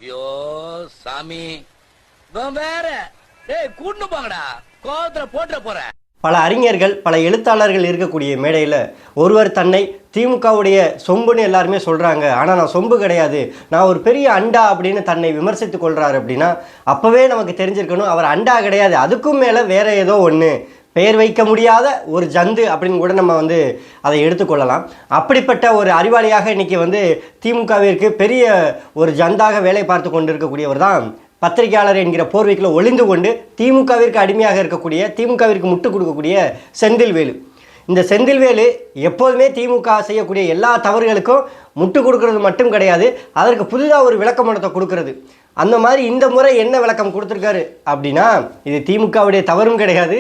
ஐயோ சாமி வேற கூட்டு போங்கடா கோவத்துல போட்டுற போற. பல அறிஞர்கள் பல எழுத்தாளர்கள் இருக்கக்கூடிய மேடையில் ஒருவர் தன்னை திமுகவுடைய சொம்புன்னு எல்லாருமே சொல்கிறாங்க, ஆனால் நான் சொம்பு கிடையாது, நான் ஒரு பெரிய அண்டா அப்படின்னு தன்னை விமர்சித்து கொள்கிறாரு அப்படின்னா அப்போவே நமக்கு தெரிஞ்சிருக்கணும் அவர் அண்டா கிடையாது, அதுக்கும் மேலே வேற ஏதோ ஒன்று, பெயர் வைக்க முடியாத ஒரு ஜந்து அப்படின்னு கூட நம்ம அதை எடுத்துக்கொள்ளலாம். அப்படிப்பட்ட ஒரு அறிவாளியாக இன்றைக்கி திமுகவிற்கு பெரிய ஒரு ஜந்தாக வேலை பார்த்து கொண்டு இருக்கக்கூடியவர் தான் பத்திரிகையாளர் என்கிற போர்வைக்குள்ள ஒளிந்து கொண்டு திமுகவிற்கு அடிமையாக இருக்கக்கூடிய, திமுகவிற்கு முட்டு கொடுக்கக்கூடிய செந்தில்வேலு. இந்த செந்தில்வேலு எப்போதுமே திமுக செய்யக்கூடிய எல்லா தவறுகளுக்கும் முட்டு கொடுக்கறது மட்டும் கிடையாது, அதற்கு புதிதாக ஒரு விளக்கமனத்தை கொடுக்கறது. அந்த மாதிரி இந்த முறை என்ன விளக்கம் கொடுத்துருக்காரு அப்படின்னா, இது திமுகவுடைய தவறும் கிடையாது,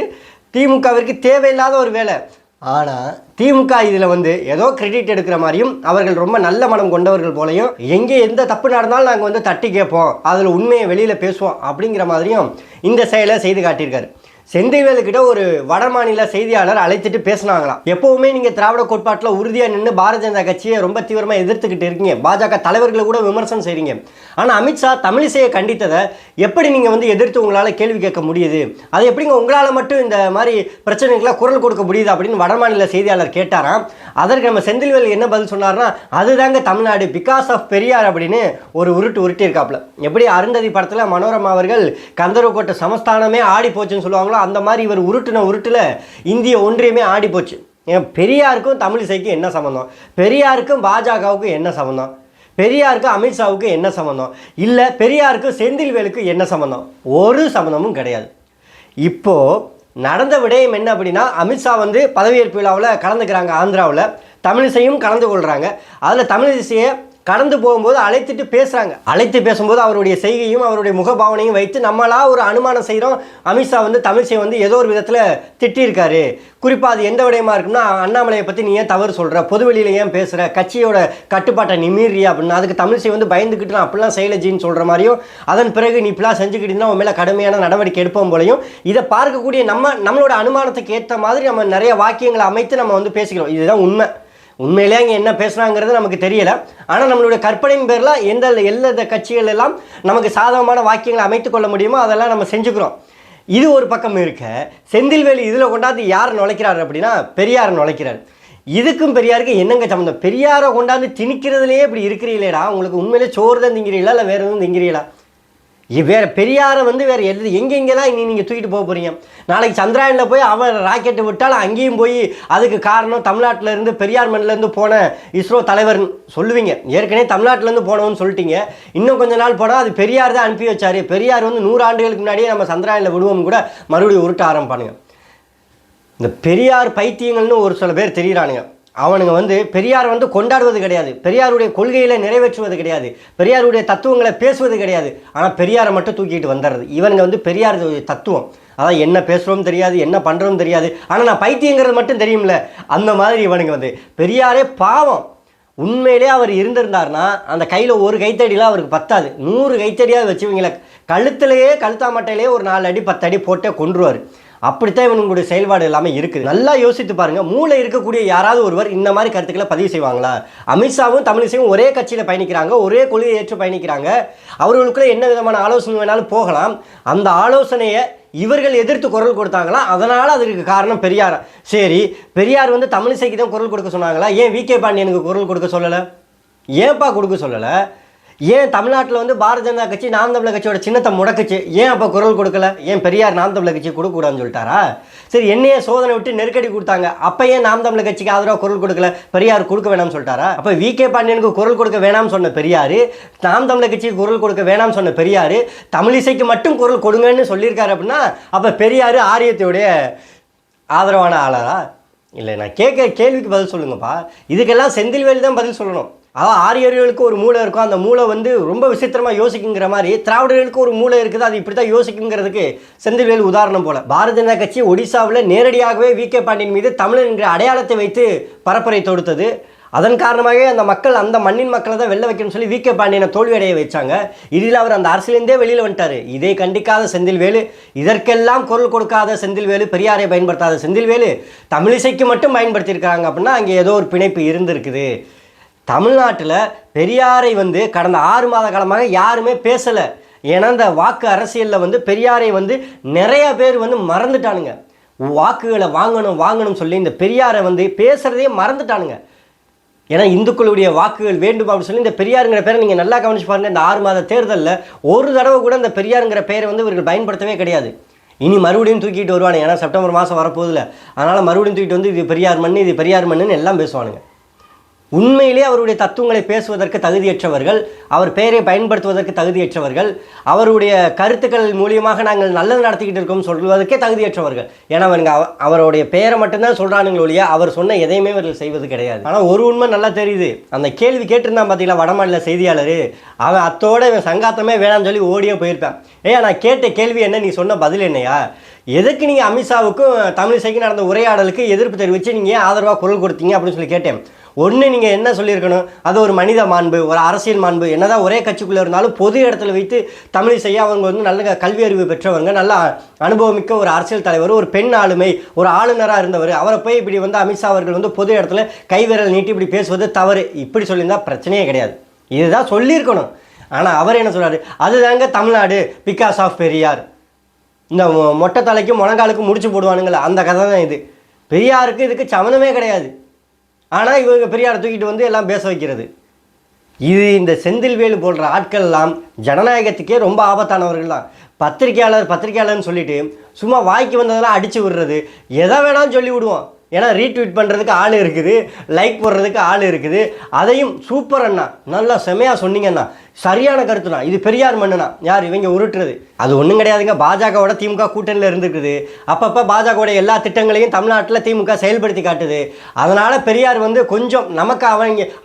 திமுகவிற்கு தேவையில்லாத ஒரு வேலை. ஆனால் திமுக இதில் ஏதோ கிரெடிட் எடுக்கிற மாதிரியும், அவர்கள் ரொம்ப நல்ல மனம் கொண்டவர்கள் போலையும், எங்கே எந்த தப்பு நடந்தாலும் நாங்கள் தட்டி கேட்போம், அதில் உண்மையை வெளியில் பேசுவோம் அப்படிங்கிற மாதிரியும் இந்த செயலை செய்து காட்டியிருக்காரு. செந்தில்வேலுக்கிட்ட ஒரு வட மாநில செய்தியாளர் அழைத்துட்டு பேசினாங்களாம். எப்போவுமே நீங்கள் திராவிட கோட்பாட்டில் உறுதியாக நின்று பாரதிய ஜனதா கட்சியை ரொம்ப தீவிரமாக எதிர்த்துக்கிட்டு இருக்கீங்க, பாஜக தலைவர்களை கூட விமர்சனம் செய்கிறீங்க, ஆனால் அமித்ஷா தமிழிசையை கண்டித்ததை எப்படி நீங்கள் எதிர்த்து உங்களால் கேள்வி கேட்க முடியுது, அதை எப்படிங்க உங்களால் மட்டும் இந்த மாதிரி பிரச்சனைகளாக குரல் கொடுக்க முடியுது அப்படின்னு வட மாநில செய்தியாளர் கேட்டாராம். அதற்கு நம்ம செந்தில்வேலு என்ன பதில் சொன்னார்னா, அதுதாங்க தமிழ்நாடு, பிகாஸ் ஆஃப் பெரியார் அப்படின்னு ஒரு உருட்டியிருக்காப்புல. எப்படி அருந்ததி படத்தில் மனோரமா அவர்கள் கந்தரவக்கோட்டை சமஸ்தானமே ஆடி போச்சுன்னு சொல்லுவாங்களோ, அந்த மாதிரி இவர் உருட்டில் இந்திய ஒன்றியமே ஆடி போச்சு. பெரியாருக்கும் தமிழிசைக்கும் என்ன சம்பந்தம், பெரியாருக்கும் பாஜகவுக்கும் என்ன சம்பந்தம், பெரியாருக்கும் அமித்ஷாவுக்கு என்ன சம்பந்தம், இல்லை பெரியாருக்கும் செந்தில்வேலுக்கு என்ன சம்பந்தம், ஒரு சம்பந்தமும் கிடையாது. இப்போது நடந்த விடயம் என்ன அப்படின்னா, அமித்ஷா பதவியேற்பு விழாவில் கலந்துக்கிறாங்க, ஆந்திராவில் தமிழிசையும் கலந்து கொள்கிறாங்க. அதில் தமிழிசையை கடந்து போகும்போது அழைத்துட்டு பேசுகிறாங்க. அழைத்து பேசும்போது அவருடைய செய்கையும் அவருடைய முகபாவனையும் வைத்து நம்மளா ஒரு அனுமானம் செய்கிறோம், அமித்ஷா தமிழிசை ஏதோ ஒரு விதத்தில் திட்டியிருக்காரு. குறிப்பாக அது எந்த விடயமா இருக்குன்னா, அண்ணாமலையை பற்றி நீ ஏன் தவறு சொல்கிற, பொதுவெளியில் ஏன் பேசுகிற, கட்சியோட கட்டுப்பாட்டை நிமிரியா அப்படின்னா, அதுக்கு தமிழிசை பயந்துக்கிட்டு நான் அப்படிலாம் செய்யலஜின்னு சொல்கிற மாதிரியும், அதன் பிறகு நீ இப்படிலாம் செஞ்சுக்கிட்டீங்கன்னா உன் மேலே கடுமையான நடவடிக்கை எடுப்போம் போலையும், இதை பார்க்கக்கூடிய நம்மளோட அனுமானத்துக்கு ஏற்ற மாதிரி நம்ம நிறைய வாக்கியங்களை அமைத்து நம்ம பேசிக்கிறோம். இதுதான் உண்மை. உண்மையிலே அங்கே என்ன பேசுகிறாங்கிறது நமக்கு தெரியலை. ஆனால் நம்மளுடைய கற்பனையின் பேரில் எல்லா கட்சிகள் எல்லாம் நமக்கு சாதகமான வாக்கியங்களை அமைத்து கொள்ள முடியுமோ அதெல்லாம் நம்ம செஞ்சுக்கிறோம். இது ஒரு பக்கம் இருக்க, செந்தில்வேலு இதில் கொண்டாந்து யார் நுழைக்கிறார் அப்படின்னா பெரியார் நுழைக்கிறார். இதுக்கும் பெரியாருக்கு என்னங்க சம்மந்தம்? பெரியாரை கொண்டாந்து திணிக்கிறதுலேயே இப்படி இருக்கிறீங்களேடா, உங்களுக்கு உண்மையிலே சோறு தான் திங்கிறீங்களா இல்லை வேறு எதுவும் திங்கிறீங்களா? வேறு பெரியாரை வேறு எங்கெங்கெல்லாம் இனி நீங்கள் தூக்கிட்டு போக போகிறீங்க? நாளைக்கு சந்திராயனில் போய் அவன் ராக்கெட்டு விட்டால் அங்கேயும் போய் அதுக்கு காரணம் தமிழ்நாட்டில் இருந்து பெரியார் மண்ணிலேருந்து போன இஸ்ரோ தலைவர்னு சொல்லுவீங்க. ஏற்கனவே தமிழ்நாட்டிலேருந்து போனவன்னு சொல்லிட்டீங்க. இன்னும் கொஞ்ச நாள் போனால் அது பெரியார் தான் அனுப்பி வச்சார், பெரியார் 100 ஆண்டுகளுக்கு முன்னாடியே நம்ம சந்திராயனில் விடுவோம் கூட மறுபடியும் உருட்ட ஆரம்பிப்பானுங்க. இந்த பெரியார் பைத்தியங்கள்னு ஒரு சில பேர் தெரிகிறானுங்க. அவனுங்க பெரியார் கொண்டாடுவது கிடையாது, பெரியாருடைய கொள்கைகளை நிறைவேற்றுவது கிடையாது, பெரியாருடைய தத்துவங்களை பேசுவது கிடையாது, ஆனால் பெரியாரை மட்டும் தூக்கிட்டு வந்துடுறது. இவனுங்க பெரியார் தத்துவம், அதான் என்ன பேசுகிறோம் தெரியாது, என்ன பண்ணுறோம் தெரியாது, ஆனால் நான் பைத்தியங்கிறது மட்டும் தெரியும்ல, அந்த மாதிரி இவனுங்க பெரியாரே பாவம். உண்மையிலே அவர் இருந்திருந்தார்னா அந்த கையில் ஒரு கைத்தடிலாம் அவருக்கு பத்தாது, 100 கைத்தடியாக வச்சு இவங்களை கழுத்தாமட்டையிலேயே ஒரு 4 அடி 10 அடி போட்டே கொன்றுவார். அப்படித்தான் இவனுடைய செயல்பாடு எல்லாமே இருக்குது. நல்லா யோசித்து பாருங்க, மூளை இருக்கக்கூடிய யாராவது ஒருவர் இந்த மாதிரி கருத்துக்களை பதிவு செய்வாங்களா? அமித்ஷாவும் தமிழிசையும் ஒரே கட்சியில் பயணிக்கிறாங்க, ஒரே கொள்கையை ஏற்று பயணிக்கிறாங்க, அவர்களுக்குள்ள என்ன விதமான ஆலோசனை வேணாலும் போகலாம். அந்த ஆலோசனையை இவர்கள் எதிர்த்து குரல் கொடுத்தாங்களா, அதனால் அதற்கு காரணம் பெரியார். சரி, பெரியார் தமிழிசைக்கு தான் குரல் கொடுக்க சொன்னாங்களா, ஏன் விகே பாண்டியனுக்கு குரல் கொடுக்க சொல்லலை? ஏன்பா கொடுக்க சொல்லலை? ஏன் தமிழ்நாட்டில் பாரதிய ஜனதா கட்சி நாம் தமிழர் கட்சியோட சின்னத்தை முடக்குச்சு, ஏன் அப்போ குரல் கொடுக்கல? ஏன் பெரியார் நாம் தமிழர் கட்சி கொடுக்கக்கூடாதுன்னு சொல்லிட்டாரா? சரி, என்னையே சோதனை விட்டு நெருக்கடி கொடுத்தாங்க, அப்போ ஏன் நாம் தமிழர் கட்சிக்கு ஆதரவாக குரல் கொடுக்கல, பெரியார் கொடுக்க வேணாம்னு சொல்லிட்டாரா? அப்போ விகே பாண்டியனுக்கு குரல் கொடுக்க வேணாம்னு சொன்ன பெரியார், நாம் தமிழர் கட்சிக்கு குரல் கொடுக்க வேணாம்னு சொன்ன பெரியார், தமிழிசைக்கு மட்டும் குரல் கொடுங்கன்னு சொல்லியிருக்காரு அப்படின்னா அப்போ பெரியார் ஆரியத்தையுடைய ஆதரவான ஆளாரா? இல்லை, நான் கேட்குற கேள்விக்கு பதில் சொல்லுங்கப்பா. இதுக்கெல்லாம் செந்தில்வேலு தான் பதில் சொல்லணும். அதான் ஆரியர்களுக்கு ஒரு மூளை இருக்கும், அந்த மூளை ரொம்ப விசித்திரமாக யோசிக்குங்கிற மாதிரி திராவிடர்களுக்கு ஒரு மூளை இருக்குது, அது இப்படி தான் யோசிக்குங்கிறதுக்கு செந்தில்வேலு உதாரணம் போல. பாரதிய ஜனதா கட்சி ஒடிசாவில் நேரடியாகவே விகே பாண்டியன் மீது தமிழன் என்கிற அடையாளத்தை வைத்து பரப்புரை தொடுத்தது. அதன் காரணமாக அந்த மக்கள், அந்த மண்ணின் மக்களை தான் வெல்ல வைக்கணும்னு சொல்லி விகே பாண்டியனை தோல்வியடைய வச்சாங்க. இதில் அவர் அந்த அரசியலேருந்தே வெளியில் வந்துட்டார். இதை கண்டிக்காத செந்தில்வேலு, இதற்கெல்லாம் குரல் கொடுக்காத செந்தில்வேலு, பெரியாரை பயன்படுத்தாத செந்தில்வேலு தமிழிசைக்கு மட்டும் பயன்படுத்தியிருக்காங்க அப்படின்னா அங்கே ஏதோ ஒரு பிணைப்பு இருந்திருக்குது. தமிழ்நாட்டில் பெரியாரை வந்து கடந்த 6 மாத காலமாக யாருமே பேசலை. ஏன்னா இந்த வாக்கு அரசியலில் வந்து பெரியாரை வந்து நிறைய பேர் வந்து மறந்துட்டானுங்க. வாக்குகளை வாங்கணும் சொல்லி இந்த பெரியாரை வந்து பேசுகிறதே மறந்துட்டானுங்க. ஏன்னா இந்துக்களுடைய வாக்குகள் வேண்டும் அப்படின்னு சொல்லி இந்த பெரியாருங்கிற பேரை நீங்கள் நல்லா கவனிச்சு பாருங்கள். இந்த 6 மாத தேர்தலில் ஒரு தடவை கூட இந்த பெரியாருங்கிற பெயரை வந்து இவர்கள் பயன்படுத்தவே கிடையாது. இனி மறுபடியும் தூக்கிட்டு வருவானுங்க. ஏன்னா செப்டம்பர் மாதம் வரப்போதில்லை, அதனால் மறுபடியும் தூக்கிட்டு வந்து இது பெரியார் மண், இது பெரியார் மண்ணுன்னு எல்லாம் பேசுவானுங்க. உண்மையிலே அவருடைய தத்துவங்களை பேசுவதற்கு தகுதியற்றவர்கள், அவர் பெயரை பயன்படுத்துவதற்கு தகுதியற்றவர்கள், அவருடைய கருத்துக்கள் மூலியமாக நாங்கள் நல்லது நடத்திக்கிட்டு இருக்கோம் சொல்வதற்கே தகுதியற்றவர்கள். ஏன்னா அவனுங்க அவருடைய பெயரை மட்டும்தான் சொல்கிறானுங்களோ ஒழிய அவர் சொன்ன எதையுமே அவர்கள் செய்வது கிடையாது. ஆனால் ஒரு உண்மை நல்லா தெரியுது. அந்த கேள்வி கேட்டிருந்தான் பார்த்தீங்களா வடமாநில செய்தியாளர், அவன் அத்தோட இவன் சங்காத்தமே வேணாம்னு சொல்லி ஓடியே போயிருப்பான். நான் கேட்ட கேள்வி என்ன, நீ சொன்ன பதில் என்னையா? எதுக்கு நீங்கள் அமித்ஷாவுக்கும் தமிழிசைக்கும் நடந்த உரையாடலுக்கு எதிர்ப்பு தெரிவித்து நீங்கள் ஏன் ஆதரவாக குரல் கொடுத்தீங்க அப்படின்னு சொல்லி கேட்டேன். ஒன்று நீங்கள் என்ன சொல்லியிருக்கணும், அது ஒரு மனித மாண்பு, ஒரு அரசியல் மாண்பு. என்னதான் ஒரே கட்சிக்குள்ளே இருந்தாலும் பொது இடத்துல வைத்து தமிழிசையை அவங்க வந்து நல்ல கல்வி அறிவு பெற்றவங்க, நல்ல அனுபவமிக்க ஒரு அரசியல் தலைவர், ஒரு பெண் ஆளுமை, ஒரு ஆளுநராக இருந்தவர், அவரை போய் இப்படி வந்து அமித்ஷா அவர்கள் வந்து பொது இடத்துல கைவிரல் நீட்டி இப்படி பேசுவது தவறு, இப்படி சொல்லியிருந்தால் பிரச்சனையே கிடையாது. இதுதான் சொல்லியிருக்கணும். ஆனால் அவர் என்ன சொல்கிறாரு, அதுதாங்க தமிழ்நாடு பிகாஸ் ஆஃப் பெரியார். இந்த மொட்டை தலைக்கும் முழங்காலுக்கும் முடிச்சு போடுவானுங்களே அந்த கதை தான் இது. பெரியாருக்கு இதுக்கு சம்மந்தமே கிடையாது. ஆனால் இவங்க பெரியாரை தூக்கிட்டு வந்து எல்லாம் பேச வைக்கிறது. இது இந்த செந்தில்வேலு போன்ற ஆட்கள் எல்லாம் ஜனநாயகத்துக்கே ரொம்ப ஆபத்தானவர்கள் தான். பத்திரிக்கையாளர்னு சொல்லிட்டு சும்மா வாய்க்கு வந்ததெல்லாம் அடித்து விடுறது, எதை வேணாலும் சொல்லி விடுவோம். ஏன்னா ரீட்வீட் பண்ணுறதுக்கு ஆள் இருக்குது, லைக் போடுறதுக்கு ஆள் இருக்குது. அதையும் சூப்பர் அண்ணா, நல்லா செமையாக சொன்னீங்கண்ணா, சரியான கருத்துண்ணா, இது பெரியார் மண்ணுண்ணா, யார் இவங்க உருட்டுறது? அது ஒன்றும் கிடையாதுங்க. பாஜகவோட திமுக கூட்டணியில் இருந்துருக்குது. அப்பப்போ பாஜகவோட எல்லா திட்டங்களையும் தமிழ்நாட்டில் திமுக செயல்படுத்தி காட்டுது. அதனால் பெரியார் வந்து கொஞ்சம் நமக்கு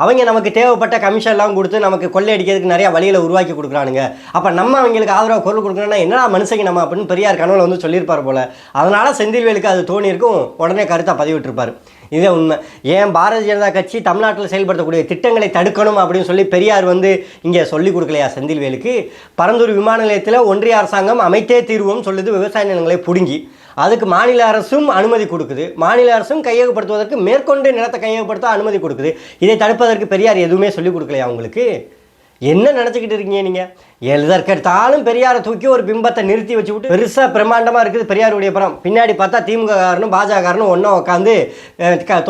அவங்க நமக்கு தேவைப்பட்ட கமிஷன்லாம் கொடுத்து நமக்கு கொள்ளையடிக்கிறதுக்கு நிறையா வழியில் உருவாக்கி கொடுக்குறானுங்க. அப்போ நம்ம அவங்களுக்கு ஆதரவு குரல் கொடுக்குறோன்னா என்னடா மனுஷங்க நம்ம அப்படின்னு பெரியார் கனவுல வந்து சொல்லியிருப்பார் போல். அதனால் செந்தில்வேலுக்கு அது தோணியிருக்கும், உடனே கருத்தை பதிவிட்டிருப்பார். இதே உண்மை. ஏன் பாரதிய ஜனதா கட்சி தமிழ்நாட்டில் செயல்படுத்தக்கூடிய திட்டங்களை தடுக்கணும் அப்படின்னு சொல்லி பெரியார் வந்து இங்கே சொல்லிக் கொடுக்கலையா செந்தில்வேலுக்கு? பரந்தூர் விமான நிலையத்தில் ஒன்றிய அரசாங்கம் அமைத்தே தீர்வோம் சொல்லுது, விவசாய நிலங்களை பிடுங்கி. அதுக்கு மாநில அரசும் அனுமதி கொடுக்குது. மாநில அரசும் கையகப்படுத்துவதற்கு மேற்கொண்டு நிலத்தை கையகப்படுத்த அனுமதி கொடுக்குது. இதை தடுப்பதற்கு பெரியார் எதுவுமே சொல்லிக் கொடுக்கலையா உங்களுக்கு? என்ன நினச்சிக்கிட்டு இருக்கீங்க நீங்கள்? எதற்கெடுத்தாலும் பெரியாரை தூக்கி ஒரு பிம்பத்தை நிறுத்தி வச்சு விட்டு பெருசாக பிரம்மாண்டமாக இருக்குது பெரியாருடைய படம். பின்னாடி பார்த்தா திமுக காரனும் பாஜகக்காரனும் ஒன்றா உட்காந்து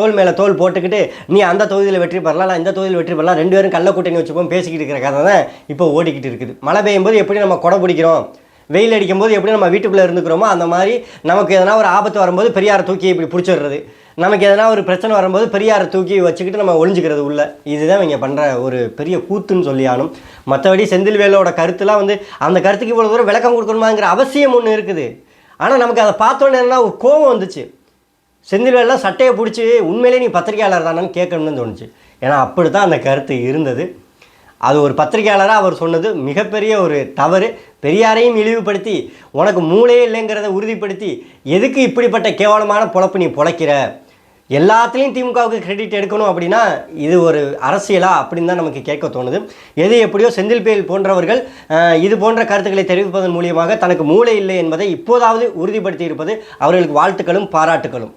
தோல் மேலே தோல் போட்டுக்கிட்டு நீ அந்த தொகுதியில் வெற்றி பெறலாம், நான் இந்த தொகுதியில் வெற்றி பெறலாம், 2 பேரும் கள்ள கூட்டணி வச்சுப்போம் பேசிக்கிட்டு இருக்கிற கதை தான் இப்போ ஓடிக்கிட்டு இருக்குது. மழை பெய்யும் போது எப்படி நம்ம கொடை பிடிக்கிறோம், வெயில் அடிக்கும்போது எப்படி நம்ம வீட்டுக்குள்ளே இருந்துக்கிறோமோ அந்த மாதிரி நமக்கு எதனா ஒரு ஆபத்து வரும்போது பெரியாரை தூக்கி இப்படி பிடிச்சிடுறது, நமக்கு எதனா ஒரு பிரச்சனை வரும்போது பெரியாரை தூக்கி வச்சுக்கிட்டு நம்ம ஒளிஞ்சிக்கிறது உள்ள. இதுதான் இங்கே பண்ணுற ஒரு பெரிய கூத்துன்னு சொல்லியானும். மற்றபடி செந்தில்வேலோட கருத்துலாம் வந்து அந்த கருத்துக்கு இவ்வளோ தூரம் விளக்கம் கொடுக்கணுமாங்கிற அவசியம் ஒன்று இருக்குது. ஆனால் நமக்கு அதை பார்த்தோன்னே என்ன ஒரு கோபம் வந்துச்சு. செந்தில்வேலாம் சட்டையை பிடிச்சி உண்மையிலே நீ பத்திரிகையாளர் தானேன்னு கேட்கணும்னு தோணுச்சு. ஏன்னா அப்படி தான் அந்த கருத்து இருந்தது. அது ஒரு பத்திரிகையாளராக அவர் சொன்னது மிகப்பெரிய ஒரு தவறு. பெரியாரையும் இழிவுபடுத்தி உனக்கு மூளையே இல்லைங்கிறத உறுதிப்படுத்தி எதுக்கு இப்படிப்பட்ட கேவலமான பொழப்பு நீ பொழைக்கிற, எல்லாத்துலேயும் திமுகவுக்கு கிரெடிட் எடுக்கணும் அப்படின்னா இது ஒரு அரசியலா அப்படின்னு தான் நமக்கு கேட்க தோணுது. எது எப்படியோ செந்தில்வேல் போன்றவர்கள் இது போன்ற கருத்துக்களை தெரிவிப்பதன் மூலியமாக தனக்கு மூளை இல்லை என்பதை இப்போதாவது உறுதிப்படுத்தி இருப்பது அவர்களுக்கு வாழ்த்துக்களும் பாராட்டுக்களும்.